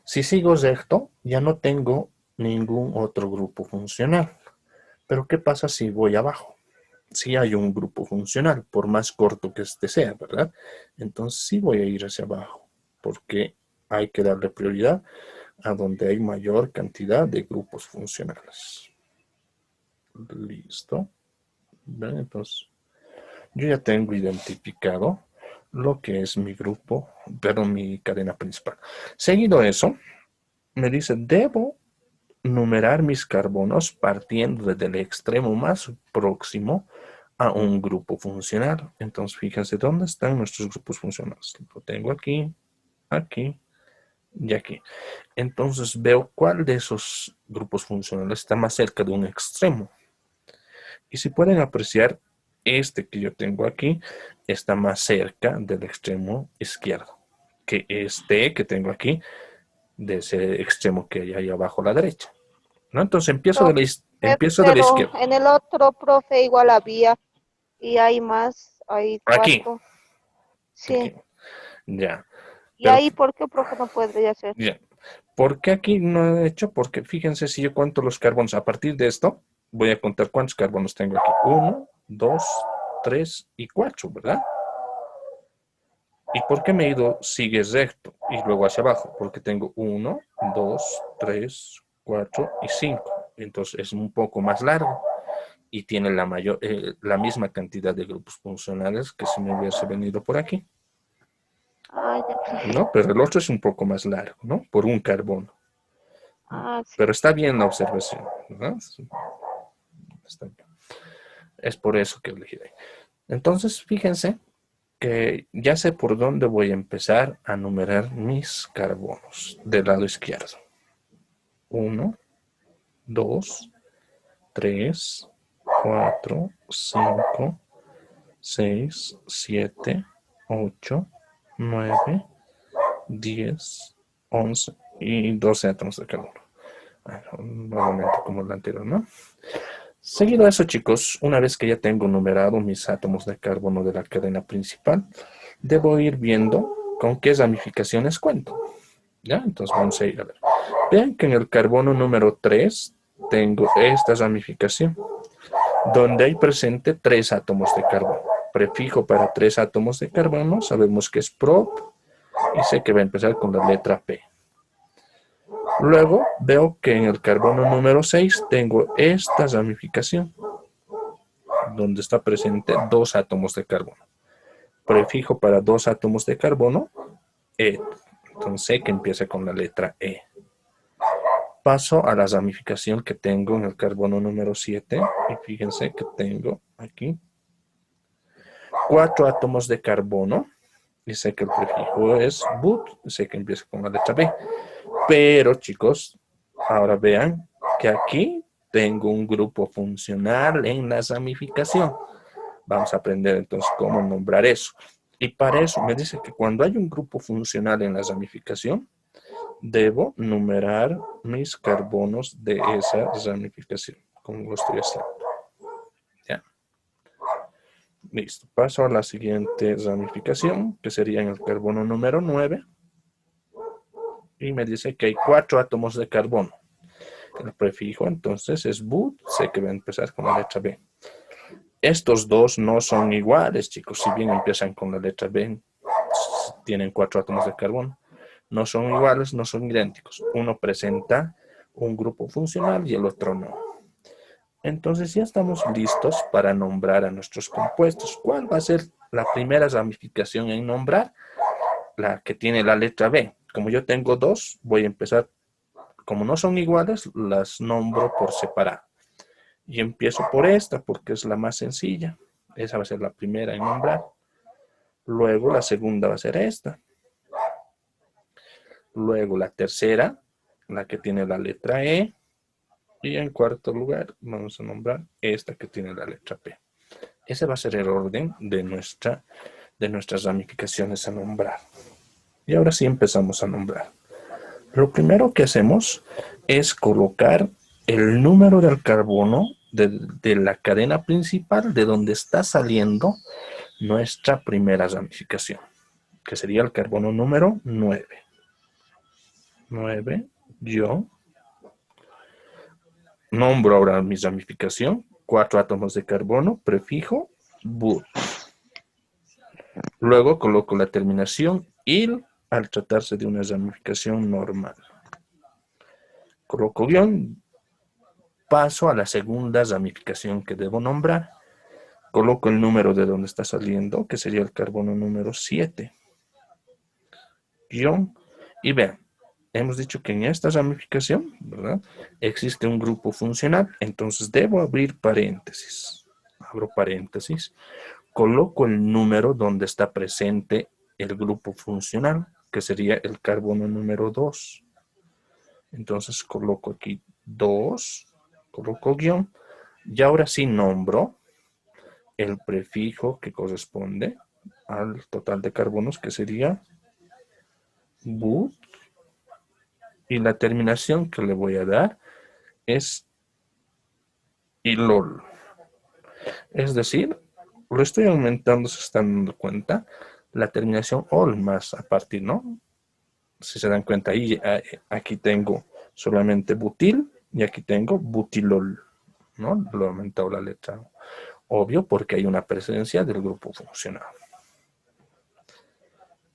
A: Si sigo recto, ya no tengo ningún otro grupo funcional. Pero ¿qué pasa si voy abajo? Si hay un grupo funcional, por más corto que este sea, ¿verdad? Entonces sí voy a ir hacia abajo, porque hay que darle prioridad a donde hay mayor cantidad de grupos funcionales. Listo. ¿Ven? Entonces, yo ya tengo identificado lo que es mi grupo, perdón, mi cadena principal. Seguido eso, me dice, debo numerar mis carbonos partiendo desde el extremo más próximo a un grupo funcional. Entonces, fíjense dónde están nuestros grupos funcionales. Lo tengo aquí, aquí y aquí. Entonces, veo cuál de esos grupos funcionales está más cerca de un extremo. Y si pueden apreciar, este que yo tengo aquí está más cerca del extremo izquierdo que este que tengo aquí, de ese extremo que hay ahí abajo a la derecha. ¿No? Entonces empiezo de la
F: Pero
A: izquierda.
F: en el otro, profe, igual había. Y hay más, hay
A: Aquí.
F: 4.
A: Aquí.
F: Sí.
A: Ya.
F: ¿Y
A: Pero
F: ahí por qué, profe, no podría ser?
A: ya. ¿Por qué aquí no he hecho? Porque fíjense si yo cuento los carbonos. A partir de esto, voy a contar cuántos carbonos tengo aquí. 1, 2, 3 y 4, ¿verdad? ¿Y por qué me he ido sigue recto y luego hacia abajo? Porque tengo 1, 2, 3, 4 y 5. Entonces es un poco más largo y tiene la misma cantidad de grupos funcionales que si me hubiese venido por aquí.
F: Ah, ya, profe.
A: ¿No? Pero el otro es un poco más largo, ¿no? Por un carbono.
F: Ah, sí.
A: Pero está bien la observación, ¿verdad? Está bien. Es por eso que elegí ahí. Entonces, fíjense que ya sé por dónde voy a empezar a numerar mis carbonos del lado izquierdo. 1, 2, 3, 4, 5, 6, 7, 8, 9, 10, 11 y 12 átomos de carbono. Nuevamente como el anterior, ¿no? Seguido eso, chicos, una vez que ya tengo numerado mis átomos de carbono de la cadena principal, debo ir viendo con qué ramificaciones cuento. ¿Ya? Entonces vamos a ir a ver. Vean que en el carbono número 3 tengo esta ramificación, donde hay presente 3 átomos de carbono. Prefijo para 3 átomos de carbono, sabemos que es prop, y sé que va a empezar con la letra P. Luego veo que en el carbono número 6 tengo esta ramificación, donde está presente 2 átomos de carbono. Prefijo para 2 átomos de carbono, E. Entonces sé que empieza con la letra E. Paso a la ramificación que tengo en el carbono número 7, y fíjense que tengo aquí 4 átomos de carbono, y sé que el prefijo es but, sé que empieza con la letra B. Pero, chicos, ahora vean que aquí tengo un grupo funcional en la ramificación. Vamos a aprender entonces cómo nombrar eso. Y para eso me dice que cuando hay un grupo funcional en la ramificación, debo numerar mis carbonos de esa ramificación, como lo estoy haciendo. Ya. Listo. Paso a la siguiente ramificación, que sería en el carbono número 9. Y me dice que hay 4 átomos de carbono. El prefijo entonces es but, sé que va a empezar con la letra B. Estos dos no son iguales, chicos, si bien empiezan con la letra B, tienen 4 átomos de carbono. No son iguales, no son idénticos. Uno presenta un grupo funcional y el otro no. Entonces ya estamos listos para nombrar a nuestros compuestos. ¿Cuál va a ser la primera ramificación en nombrar? La que tiene la letra B. Como yo tengo 2, voy a empezar, como no son iguales, las nombro por separado. Y empiezo por esta porque es la más sencilla. Esa va a ser la primera en nombrar. Luego la segunda va a ser esta. Luego la tercera, la que tiene la letra E. Y en cuarto lugar vamos a nombrar esta que tiene la letra P. Ese va a ser el orden de nuestras ramificaciones a nombrar. Y ahora sí empezamos a nombrar. Lo primero que hacemos es colocar el número del carbono de la cadena principal de donde está saliendo nuestra primera ramificación, que sería el carbono número 9. 9, yo nombro ahora mi ramificación, 4 átomos de carbono, prefijo but. Luego coloco la terminación il al tratarse de una ramificación normal. Coloco guión, paso a la segunda ramificación que debo nombrar. Coloco el número de donde está saliendo, que sería el carbono número 7. Guión, y vean, hemos dicho que en esta ramificación, ¿verdad?, existe un grupo funcional, entonces debo abrir paréntesis. Abro paréntesis, coloco el número donde está presente el grupo funcional, que sería el carbono número 2. Entonces coloco aquí 2, coloco guión, y ahora sí nombro el prefijo que corresponde al total de carbonos, que sería but, y la terminación que le voy a dar es ilol. Es decir, lo estoy aumentando, se están dando cuenta, la terminación ol más a partir, ¿no? Si se dan cuenta, ahí, aquí tengo solamente butil y aquí tengo butilol, ¿no? Lo he aumentado la letra. Obvio, porque hay una presencia del grupo funcional.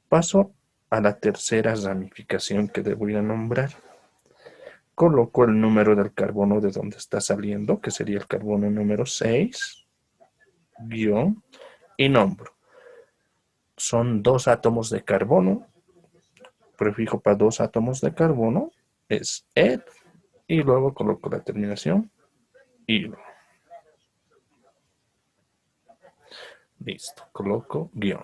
A: Paso a la tercera ramificación que debo ir a nombrar. Coloco el número del carbono de donde está saliendo, que sería el carbono número 6, guión, y nombro. Son 2 átomos de carbono. Prefijo para 2 átomos de carbono es ed, y luego coloco la terminación il. Listo, coloco guión.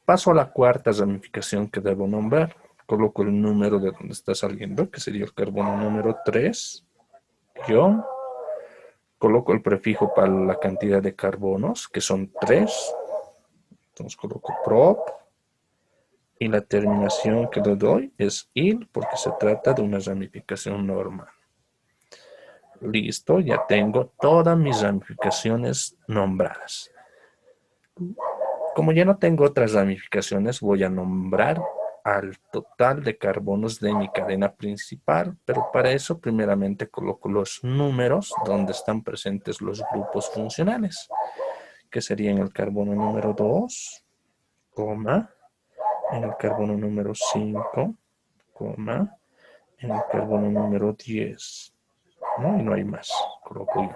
A: Paso a la cuarta ramificación que debo nombrar. Coloco el número de donde está saliendo, que sería el carbono número 3, guión. Coloco el prefijo para la cantidad de carbonos, que son 3. Entonces coloco prop. Y la terminación que le doy es il, porque se trata de una ramificación normal. Listo, ya tengo todas mis ramificaciones nombradas. Como ya no tengo otras ramificaciones, voy a nombrar al total de carbonos de mi cadena principal, pero para eso primeramente coloco los números donde están presentes los grupos funcionales, que serían el carbono número 2, coma, en el carbono número 5, coma, en el carbono número 10, ¿no? Y no hay más, coloco yo.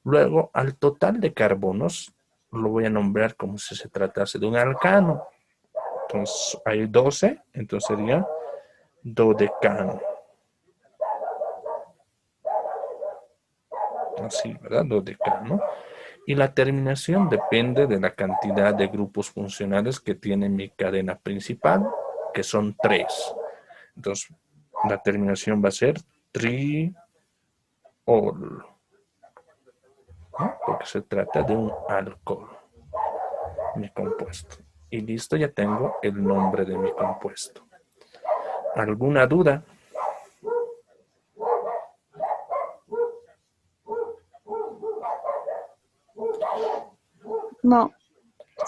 A: Luego, al total de carbonos, lo voy a nombrar como si se tratase de un alcano. Entonces, hay 12, entonces sería dodecano. Así, ¿verdad? Dodecano. Y la terminación depende de la cantidad de grupos funcionales que tiene mi cadena principal, que son 3. Entonces, la terminación va a ser triol. ¿no? Porque se trata de un alcohol, mi compuesto. Y listo, ya tengo el nombre de mi compuesto. ¿Alguna duda?
D: No,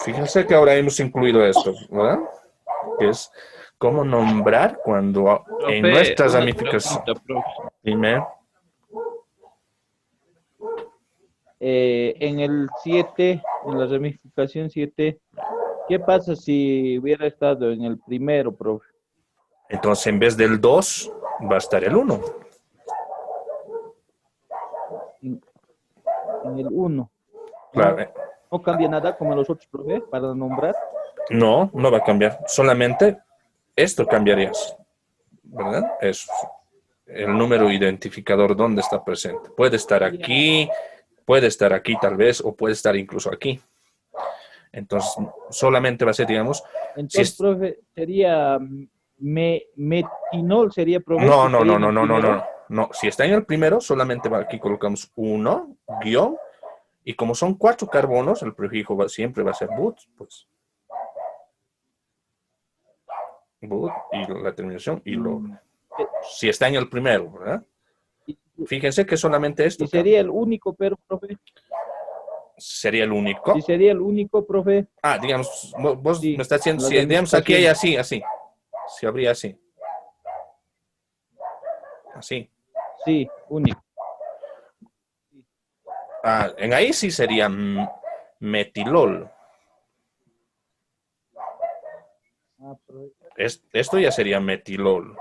A: Fíjense que ahora hemos incluido esto, ¿verdad? Que es cómo nombrar cuando en
B: Profe,
A: nuestras
B: una
A: ramificaciones.
B: pregunta, profe.
A: Dime.
B: En el 7, en la ramificación 7, ¿qué pasa si hubiera estado en el primero, profe?
A: Entonces, en vez del 2, va a estar el 1.
B: En el 1.
A: Claro.
B: No cambia nada como los otros, profe, para nombrar.
A: No, no va a cambiar. Solamente esto cambiarías, ¿verdad? Es el número identificador donde está presente. Puede estar aquí tal vez, o puede estar incluso aquí. Entonces, solamente va a ser, digamos, si
B: Entonces,
A: es...
B: profe, sería metinol, sería, profe, si
A: No, no,
B: estaría
A: no,
B: en
A: no,
B: el
A: no, no,
B: primero.
A: no. No, si está en el primero, solamente aquí colocamos 1, guión, y como son 4 carbonos, el prefijo siempre va a ser but, pues. But, y la terminación, y lo...
B: Eh,
A: Si está en el primero, ¿verdad?
B: Y,
A: Fíjense que solamente esto
B: y sería el único, pero, profe,
A: sería el
B: si
A: único.
B: sería el único, profe,
A: Ah, digamos, vos me
B: sí,
A: estás diciendo,
B: la
A: si, digamos, aquí hay
B: ramificación,
A: así. Si habría así. Así.
B: sí, único.
A: Ah, en ahí sí sería metilol.
B: Ah, profe.
A: Esto ya sería metilol.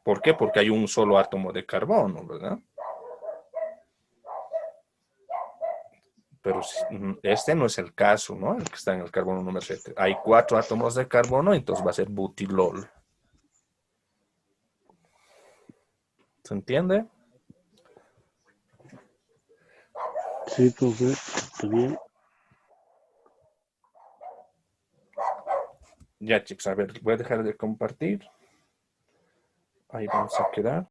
A: ¿Por qué? Porque hay un solo átomo de carbono, ¿verdad? Pero este no es el caso, ¿no? El que está en el carbono número 7. Hay 4 átomos de carbono, entonces va a ser butilol. ¿Se entiende?
C: Sí, profe, está bien.
A: Ya, chicos, a ver, voy a dejar de compartir. Ahí vamos a quedar.